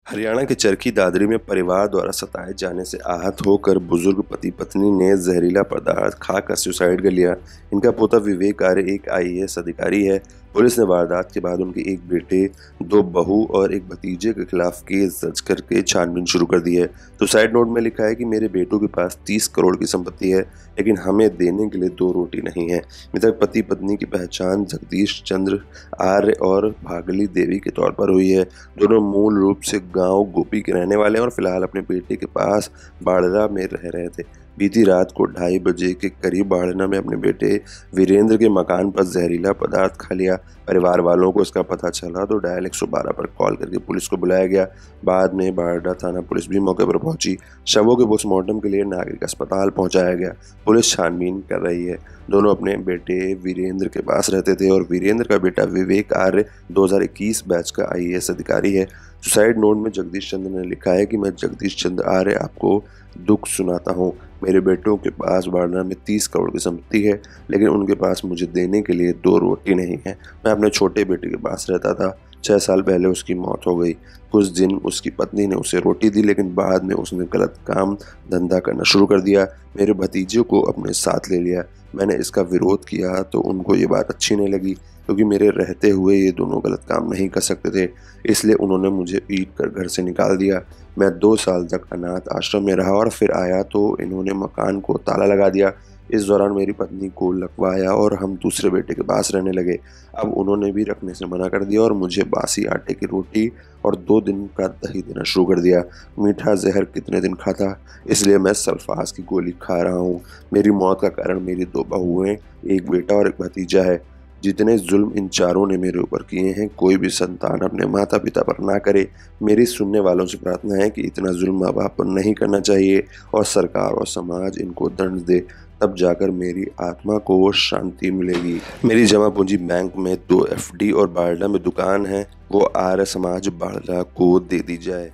हरियाणा के चरखी दादरी में परिवार द्वारा सताए जाने से आहत होकर बुजुर्ग पति पत्नी ने जहरीला पदार्थ खाकर सुसाइड कर लिया। इनका पोता विवेक आर्य एक आईएएस अधिकारी है। पुलिस ने वारदात के बाद उनके एक बेटे, दो बहू और एक भतीजे के खिलाफ केस दर्ज करके छानबीन शुरू कर दी है। सुसाइड नोट में लिखा है कि मेरे बेटों के पास 30 करोड़ की संपत्ति है, लेकिन हमें देने के लिए 2 रोटी नहीं है। मृतक पति पत्नी की पहचान जगदीश चंद्र आर्य और भागली देवी के तौर पर हुई है। दोनों मूल रूप से गांव गोपी के रहने वाले हैं और फिलहाल अपने बेटे के पास बाड़रा में रह रहे थे। बीती रात को 2:30 बजे के करीब बाड़ना में अपने बेटे वीरेंद्र के मकान पर जहरीला पदार्थ खा लिया। परिवार वालों को इसका पता चला तो डायल 112 पर कॉल करके पुलिस को बुलाया गया। बाद में बाड़रा थाना पुलिस भी मौके पर पहुंची। शवों के पोस्टमार्टम के लिए नागरिक अस्पताल पहुंचाया गया। पुलिस छानबीन कर रही है। दोनों अपने बेटे वीरेंद्र के पास रहते थे और वीरेंद्र का बेटा विवेक आर्य 2021 बैच का आईएएस अधिकारी है। सुसाइड नोट में जगदीश चंद्र ने लिखा है कि मैं जगदीश चंद्र आर्य आपको दुख सुनाता हूँ। मेरे बेटों के पास बाड़ना में 30 करोड़ की संपत्ति है, लेकिन उनके पास मुझे देने के लिए 2 रोटी नहीं है। मैं अपने छोटे बेटे के पास रहता था। 6 साल पहले उसकी मौत हो गई। कुछ दिन उसकी पत्नी ने उसे रोटी दी, लेकिन बाद में उसने गलत काम धंधा करना शुरू कर दिया। मेरे भतीजे को अपने साथ ले लिया। मैंने इसका विरोध किया तो उनको ये बात अच्छी नहीं लगी, क्योंकि मेरे रहते हुए ये दोनों गलत काम नहीं कर सकते थे। इसलिए उन्होंने मुझे पीट कर घर से निकाल दिया। मैं 2 साल तक अनाथ आश्रम में रहा और फिर आया तो इन्होंने मकान को ताला लगा दिया। इस दौरान मेरी पत्नी को लकवाया और हम दूसरे बेटे के पास रहने लगे। अब उन्होंने भी रखने से मना कर दिया और मुझे बासी आटे की रोटी और 2 दिन का दही देना शुरू कर दिया। मीठा जहर कितने दिन खाता, इसलिए मैं सल्फास की गोली खा रहा हूँ। मेरी मौत का कारण मेरी 2 बहुएं, एक बेटा और एक भतीजा है। जितने जुल्म इन चारों ने मेरे ऊपर किए हैं, कोई भी संतान अपने माता पिता पर ना करे। मेरी सुनने वालों से प्रार्थना है कि इतना जुल्म माँ बाप पर नहीं करना चाहिए और सरकार और समाज इनको दंड दे, तब जाकर मेरी आत्मा को शांति मिलेगी। मेरी जमा पूंजी बैंक में 2 एफडी और बारला में दुकान है, वो आर्य समाज बारला को दे दी जाए।